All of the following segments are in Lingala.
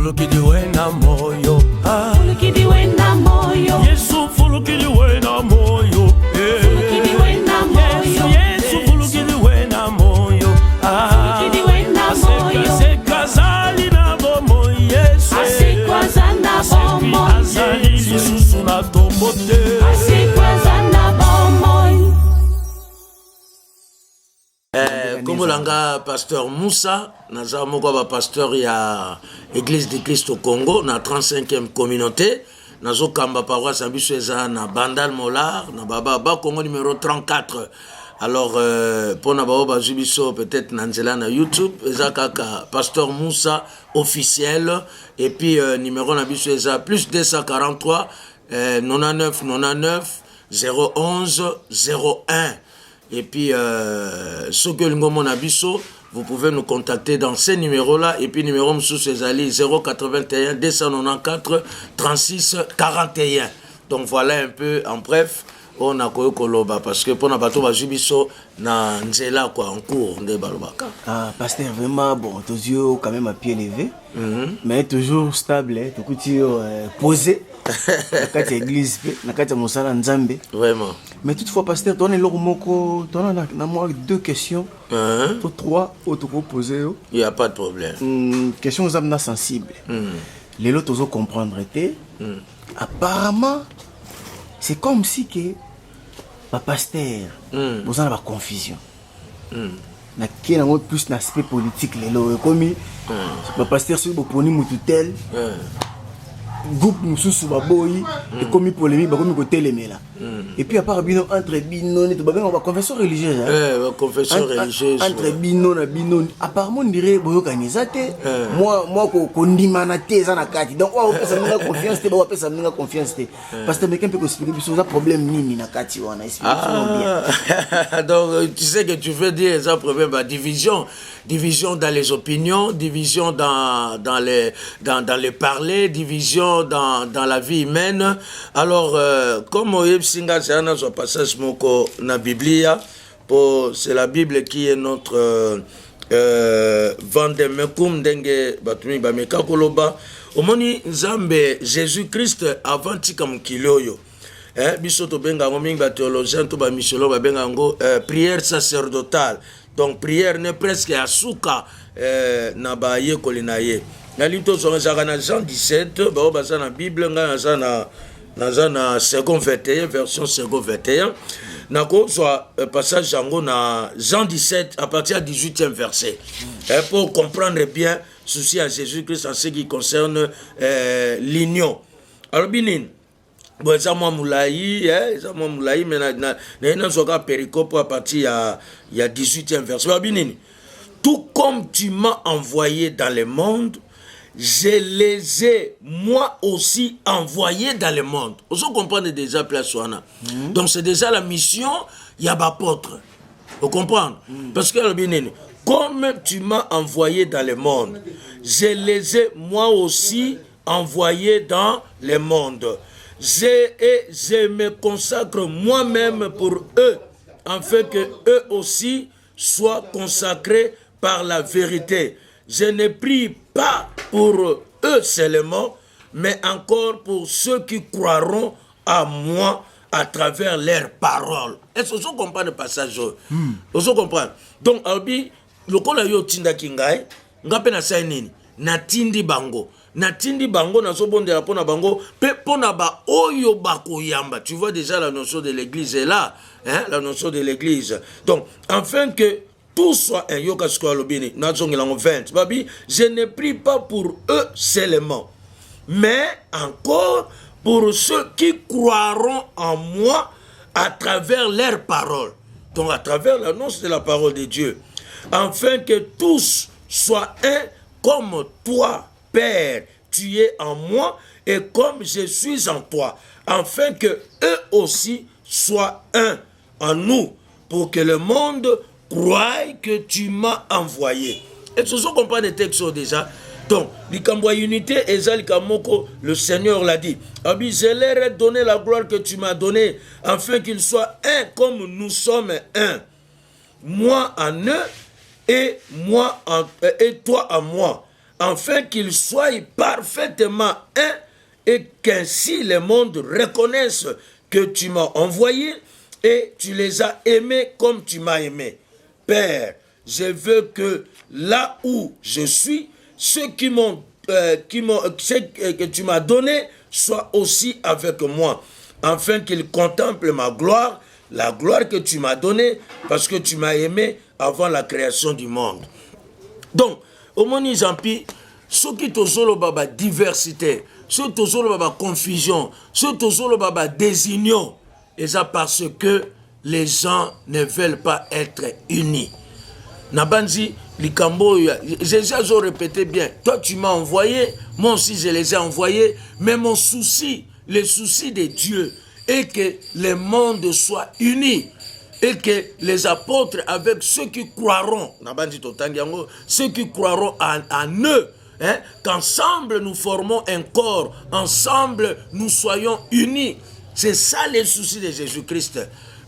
fulukidiwe na moyo. Fulukidiwe na moyo. Yesu fulukidiwe na moyo. Fulukidiwe na moyo. Yesu fulukidiwe na moyo. Fulukidiwe na moyo. Asekazali na bomo Yesu. Asekwaza na bomo. Azali lisusu na tombote. Asekwaza na bomo. Kombo langa pasteur Moussa, naza moko ba pasteur ya Église du Christ au Congo na 35e communauté. Nazo kamba paroisse ambiso eza na Bandal Molar na baba Congo numéro 34. Alors pour na baba jubiso peut-être na nzela na YouTube eza kaka pasteur Moussa officiel et puis numéro na biso eza plus 243 99 99 011 01. Et puis, ce que nous avons, vous pouvez nous contacter dans ces numéros-là. Et puis, numéro sous ces alliés 081 294 36 41. Donc, voilà un peu, en bref, on a Koloba. Parce que pour nous, on a Jubiso, na Nzela, quoi, en cours, de Balobaka. Ah, pasteur, vraiment, bon, tes yeux quand même à pied levé, mais toujours stable, hein, toujours posé. Dans l'église, dans Mosala Nzambe. Vraiment. Mais toutefois, pasteur, tu as deux questions. Trois autres posées. Il n'y a pas de problème. Question sensible. Les autres, tu comprendre. Apparemment, c'est comme si que le pasteur, vous avez la confusion. Il y a plus d'aspect politique. Comme le pasteur, c'est un tel. Groupe mususu baboyi et comme polémique ba comme côté lemela et puis à part bino entre bino ni to ba ba confession religieuse confession religieuse entre bino na bino apparemment on dirait boyo kanizate moi ko ndimana te za na kati donc wa pesa ninga confiance te ba pesa ninga confiance te parce que quelqu'un peut expliquer biso za problème nini na kati wana explication bien. Donc tu sais que tu veux dire ça problème ba division dans les opinions, division dans les parler, division dans la vie humaine. Alors, comme Moïse Singa, c'est un passage dans la Biblia, c'est la Bible qui est notre Vandemekum Denge Batumi Bameka Koloba. Omoni Nzambe Jésus-Christ avant Tikam Kiloyo. Bisoto benga ngoming ba théologien to ba missiolo ba benga ngo prière sacerdotale. Donc prière n'est presque à souka na ba ye kolinaye. Na lito so na Jean 17 ba baza na Bible nga na second 21 version second 21. Nako soit passage jango na Jean 17 à partir du 18e verset. Pour comprendre bien ceci à Jésus-Christ en ce qui concerne l'union. Alors binin bon, ça m'a moulaï, mais na soka péricope à partir il y a 18e verset. Tout comme tu m'as envoyé dans le monde, je les ai moi aussi envoyés dans le monde. Vous comprenez déjà place wana. Donc c'est déjà la mission il y a apôtre. Vous comprenez? Parce que comme tu m'as envoyé dans le monde, je les ai moi aussi envoyés dans le monde. Je me consacre moi-même pour eux, afin que eux aussi soient consacrés par la vérité. Je ne prie pas pour eux seulement, mais encore pour ceux qui croiront à moi à travers leurs paroles. Est-ce que vous comprenez le passage? Vous comprenez? Donc, Albi, le col a yo tinda kingai, ngape na sa nini, na tindi bango. Natindi bango na sobondela pona bango pe pona ba oyo bako yamba. Tu vois déjà la notion de l'église est là, hein, la notion de l'église. Donc afin que tout soit un yoka squalobini na zongelango 20 babi, je ne prie pas pour eux seulement, mais encore pour ceux qui croiront en moi à travers leurs paroles. Donc à travers l'annonce de la parole de Dieu, afin que tous soient un comme toi, Père, tu es en moi et comme je suis en toi, afin que eux aussi soient un en nous, pour que le monde croie que tu m'as envoyé. Et ce sont comprendre les textes déjà. Donc, unité, le Seigneur l'a dit. Abi, je leur ai donné la gloire que tu m'as donnée, afin qu'ils soient un comme nous sommes un. Moi en eux et toi en moi, afin qu'ils soient parfaitement un et qu'ainsi le monde reconnaisse que tu m'as envoyé et tu les as aimés comme tu m'as aimé. Père, je veux que là où je suis, ceux que tu m'as donné soient aussi avec moi, afin qu'ils contemplent ma gloire, la gloire que tu m'as donnée, parce que tu m'as aimé avant la création du monde. Donc, au moni Zampi, ce qui te zolo baba diversité, ce qui te zolo baba confusion, ce qui te zolo baba désunion, et ça parce que les gens ne veulent pas être unis. Nabanzi, Likambo, Jésus a répété bien, toi tu m'as envoyé, moi aussi je les ai envoyés, mais mon souci, le souci de Dieu, est que le monde soit uni. Et que les apôtres, avec ceux qui croiront, ceux qui croiront en eux, hein, qu'ensemble nous formons un corps, ensemble nous soyons unis. C'est ça le souci de Jésus-Christ.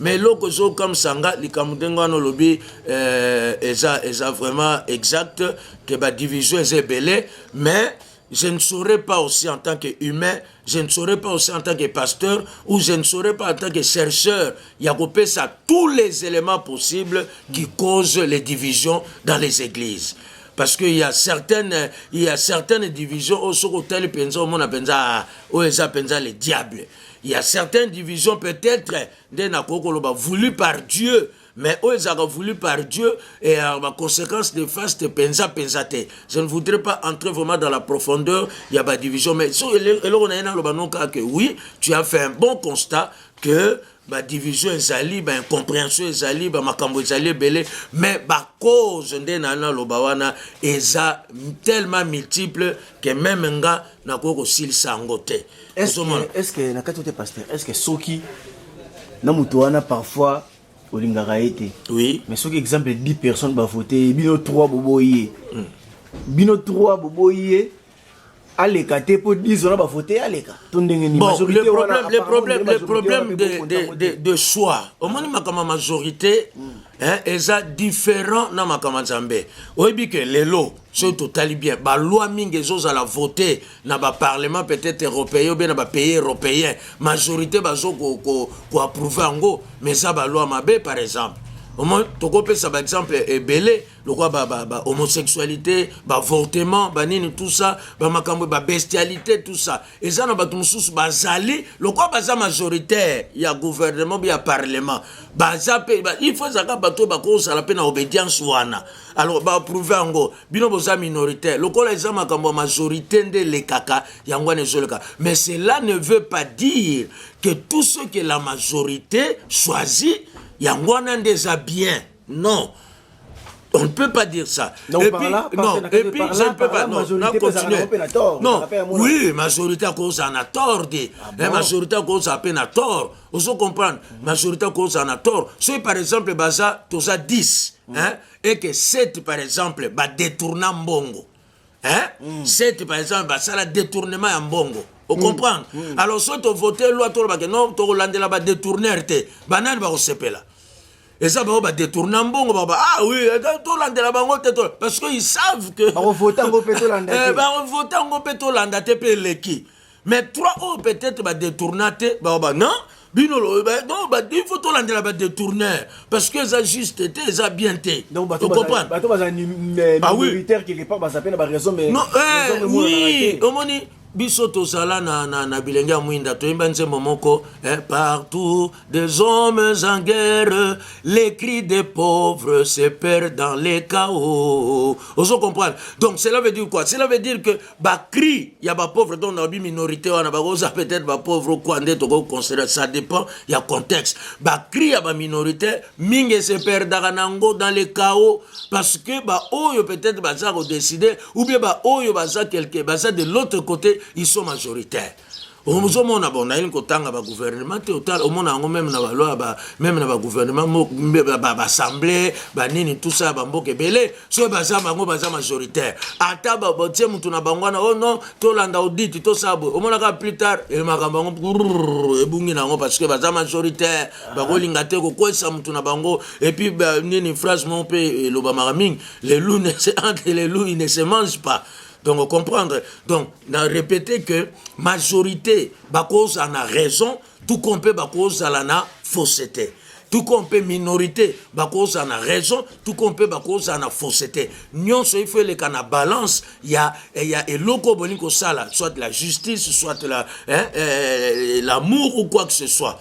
Mais l'autre comme Sanga, les Kamudengano lobby, est vraiment exact, que la division est belle, mais je ne saurais pas aussi en tant qu'humain, je ne saurais pas aussi en tant que pasteur, ou je ne saurais pas en tant que chercheur, il y a ça tous les éléments possibles qui causent les divisions dans les églises. Parce qu'il y a certaines divisions, au hôtel pensa, au monde pensa, au pensa les diables. Il y a certaines divisions peut-être voulues par Dieu, mais eux ils ont voulu par Dieu et la conséquence de face de pensate. Je ne voudrais pas entrer vraiment dans la profondeur, il y a pas de division, mais oui, tu as fait un bon constat que la division est allée, la incompréhension est allée, la makambo est allée, mais la cause de nana lobawana est tellement multiple que même un gars n'a pas aussi le sangoté. Est-ce que na kati pasteur, est-ce que soki na mutuana parfois olingaka été? Oui. Mais soki exemple 10 personnes ba voter, bino 3 boboyé. Bino 3 boboyé. Aleka te pour 10 ans ba voter aleka. Bon, le problème de choix. Au moins ma majorité est différent dans ma kamazambe. Oyebi que les lots sont totalement bien. Ba loi mingi zo à la voter na ba parlement peut-être européen ou bien na ba pays européen. Majorité ba zo ko approuver ngo, mais ça ba loi mabe par exemple. Au moins, tu peux ça par exemple belé le quoi homosexualité, avortement, nini tout ça, makambo bestialité tout ça. Et ça na ba tumsusu bazali, le quoi baza majoritaire, il y a gouvernement, il y a parlement. Il faut ça ka bato ba ko sala pe na obédience wana. Alors ba approuver ngo, bino boza minoritaire. Le quoi les makambo majorité de les kaka, yangwa nezoleka. Mais cela ne veut pas dire que tout ce que la majorité choisit Yangwana déjà bien. Non. On ne peut pas dire ça. Donc, et puis, je ne peux pas. Non, continuer. Non, oui, majorité à cause en a tort. Majorité à cause à peine à tort. Vous comprenez? Majorité à cause en a tort. Si par exemple, baza, tu as 10, et que 7, par exemple, va détourner en bongo. 7, par exemple, ça la détournement en bongo. Vous comprenez? Alors, si tu votes loi, tu vas non, tu vas détourner RT. Banane va receper là. Et ça va détourner en bon. Ah oui, tu vas bango parce qu'ils savent que. On vote en gopéto l'andate. On vote en gopéto l'andate qui. Mais 3 peut-être va détourner. Non. Non, il faut tout l'en détourner parce que ça juste été, ça bien été. Donc, tu comprends? Minoritaire quelque part, ça s'appelle la raison, mais. Non, oui, biso tozala na bilenge ya mwinda toyemba nzembo moko partout des hommes en guerre, les cris des pauvres se perdent dans les chaos. Vous comprenez? Donc cela veut dire quoi? Cela veut dire que ba cri ya ba pauvre donc na bi minorité wana ba goza peut-être ba pauvre quoi ndé to considérer, ça dépend, il y a contexte. Ba cri ya ba minorité mingi se perdent dans les chaos parce que ba oyo peut-être ba za ko décider ou bien ba oyo ba za quelque ba za de l'autre côté ils sont majoritaires. Au moment où on a une cotanga ba gouvernement total au monde en même na ba loi ba même na ba gouvernement ba assemblée ba nini tout ça ba mboke belé so ba za bango ba za majoritaire ata ba botie mutu na bangwana oh non to landa audit to sabo au monde ka plus tard el makambo ngo ebungi nango parce que ba za majoritaire ba ko lingate ko kwesa mutu na bango et puis nini phrase mon pe lo ba maraming les loups ne se entre les loups ils ne se mangent pas. Donc, vous comprendre. Donc, on a répété que majorité, cause en a raison, tout qu'on peut, cause en a fausseté. Tout qu'on peut minorité, cause en a raison, tout qu'on peut, cause en a fausseté. Nous, il faut que la balance, il y a loco boniko sala, soit la justice, soit l'amour ou quoi que ce soit.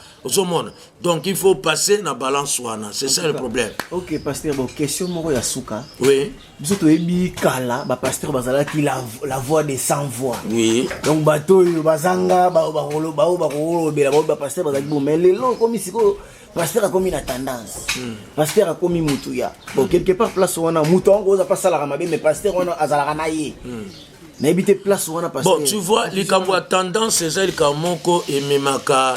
Donc, il faut passer dans la balance. C'est ça le problème. Ok, pasteur, bon, question moko ya suka. Oui. Biso to ebi kala, pasteur bazala qui la voix des sans voix. Oui. Donc bato bazanga ba pasteur bazaki bon mais lelo comme siko pasteur a commis la tendance. Pasteur a commis mutuya. Bon quelque part place wana muto ngo za pasala ka mabe mais pasteur wana azala na ye. Na ebite place wana pasteur. Bon, tu vois, les kamwa tendance c'est ça le kamoko et memaka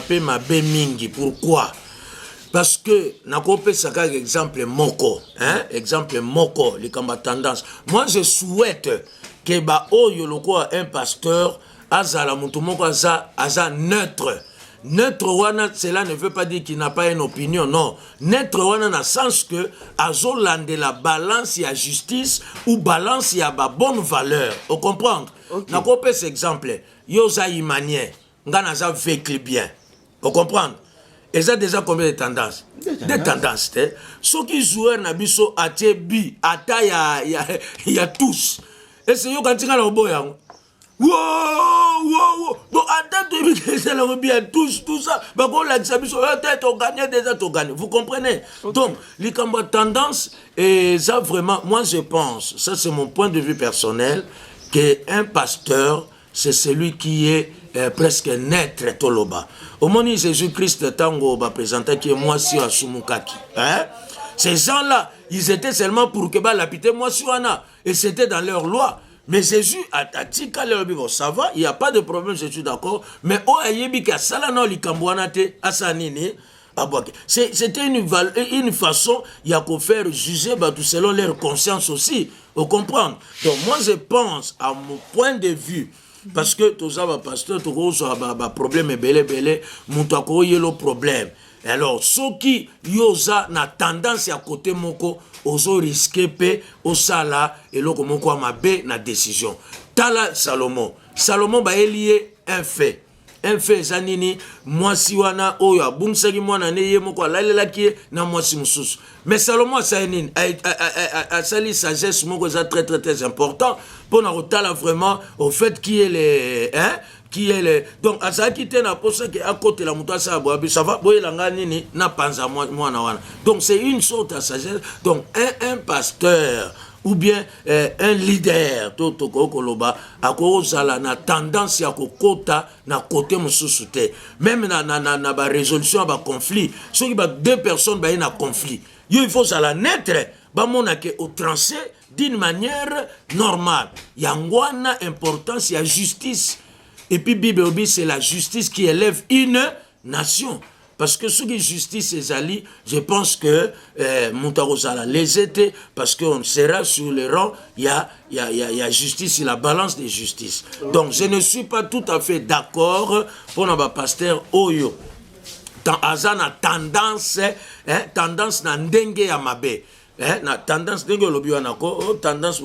pe mabe mingi. Pourquoi? Parce que, nakope saka exemple moko, hein, exemple moko, les kamba tendance. Moi, je souhaite que un pasteur, azala mutumoko aza neutre. Neutre wana, cela ne veut pas dire qu'il n'a pas une opinion, non. Neutre wana na sens que azolande la balance y a justice ou balance y a bonne valeur. Vous comprenez? Okay. Nakope cet exemple, yoza imanien, ngana za vécu bien. Vous comprenez? Et ça déjà combien de tendances? Des tendances. Ceux qui jouent na biso atie bi, ata ya tous. Et c'est yo quand tu as le boya. Wow. Donc attends que c'est le bien tous tout ça. Bah quand la biso tête on gagne déjà tu gagnes. Vous comprenez? Okay. Donc les combats tendances et ça vraiment moi je pense, ça c'est mon point de vue personnel que un pasteur c'est celui qui est presque naître toloba. Au moment où Jésus-Christ tango va présenter qui est moi si à Sumukaki. Hein? Ces gens-là, ils étaient seulement pour que l'apité moi si et c'était dans leur loi. Mais Jésus a dit qu'à leur bon, ça va, il n'y a pas de problème, je suis d'accord. Mais oh ayebi ka salano likambwanate asanini. C'était une façon, il y a qu'à faire juger tout selon leur conscience aussi. Vous comprenez? Donc moi je pense, à mon point de vue, parce que tout ça va pasteur tout ça va problème belé muntako yelo problème. Alors ceux qui yosa na tendance à côté moko ozo risquer pe osala et loko moko mabe na décision. Tala Salomon ba lié un fait zanini mwasi wana oyo abumsaki mwana ne ye moko alalelaki na mwasi mususu. Mais Salomon ça nini a sali sagesse moko ça très important pour na rotala vraiment au fait qui est les qui est le donc à ça qui était na posa que à côté la muto ça va boyelanga nini na panza mwana wana. Donc c'est une sorte de sagesse. Donc un pasteur ou bien un leader toto koloba akozala na tendance ya kokota na côté mususu te même na ba résolution ba conflit soki ba deux personnes ba na conflit yo il faut ça la naître ba mona ke au tranché d'une manière normale yangwana importance ya justice et puis Bible c'est la justice qui élève une nation. Parce que ce qui est justice et Zali, je pense que Montarosala les était, parce qu'on sera sur le rang, il y a justice, il y a la balance de justice. Donc je ne suis pas tout à fait d'accord pour notre pasteur Oyo. Azana tendance na ndenge ya mabe. Na tendance ndenge lobi wana ko tendance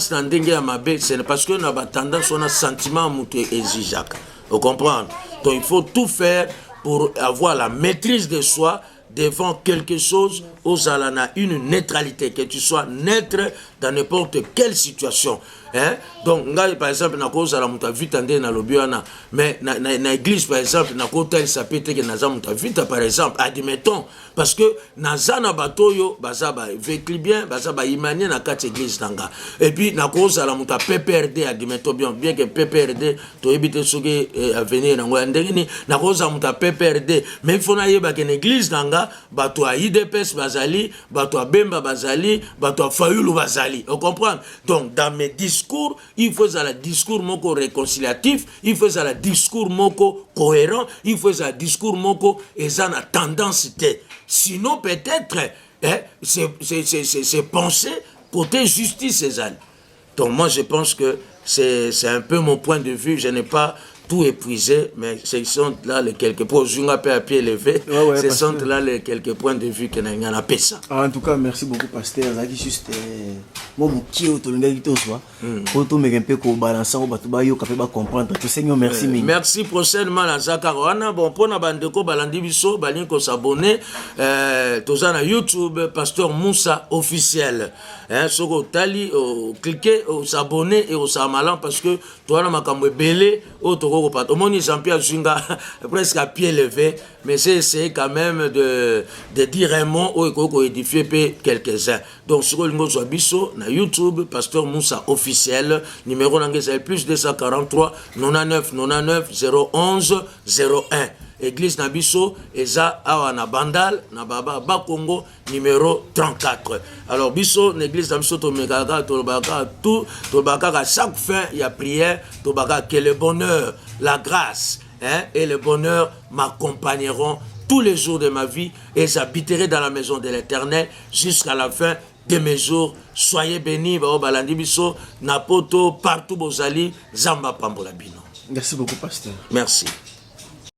na ndenge ya mabe, c'est parce que na ba tendance on a sentiment mutu exijaka. Vous comprenez? Donc il faut tout faire pour avoir la maîtrise de soi devant quelque chose aux alana, une neutralité, que tu sois neutre dans n'importe quelle situation. Hein? Donc, par exemple, na cause la muta vite ande na lobiana, mais na église par exemple, na côté ça peut être que na za muta vite par exemple, admettons, parce que na za na batoyo bazaba vécu bien, bazaba imani na quatre église nanga. Et puis na cause la muta PPRD admettons bien que PPRD to éviter ce qui à venir na ngandeni, na cause la muta PPRD, mais il faut na yeba que l'église nanga bato a IDPS bazali, bato a Bemba bazali, bato a Fayulu bazali. Vous comprenez? Donc dans mes discours, il faut un discours moko réconciliatif, il faut un discours moko cohérent, il faut un discours moko et ça a tendance. Sinon peut-être c'est penser côté justice et ça. Donc moi je pense que c'est un peu mon point de vue, je n'ai pas tout épuisé, mais ce sont là les quelques points. Je à pied levé. Ce sont là les quelques points de vue que nous avons appelé ça. En tout cas, merci beaucoup, pasteur. C'est juste moi, mon qui est au soit. Pour tout me un peu balancer, on va comprendre. Seigneur, merci. Merci prochainement à Zakaroana. Bon, pour na bandeko balandi biso, balinko s'abonner. Tozana YouTube, pasteur Moussa officiel. Soko tali, cliquez, s'abonner et au samalan parce que toi na makambo belé, au toko pat. Au moni Jean-Pierre Zunga presque à pied levé, mais c'est essayer quand même de dire un mot au eko édifier quelques-uns. Donc sur le lingo biso na YouTube, pasteur Moussa officiel, numéro d'anglais plus 243 99 99 011 01. Église Nabiso, Eza Awa na Bandal, na Baba Bakongo, numéro 34. Alors, Biso, l'église Nabiso, Tomekaka, Tolbaka, tout, Tolbaka, à chaque fin, il y a prière, Tolbaka, que le bonheur, la grâce et le bonheur m'accompagneront tous les jours de ma vie et j'habiterai dans la maison de l'Éternel jusqu'à la fin de mes jours. Soyez bénis, Balandi Biso, Napoto, partout Bozali, Zamba Pambolabino. Merci beaucoup, pasteur. Merci.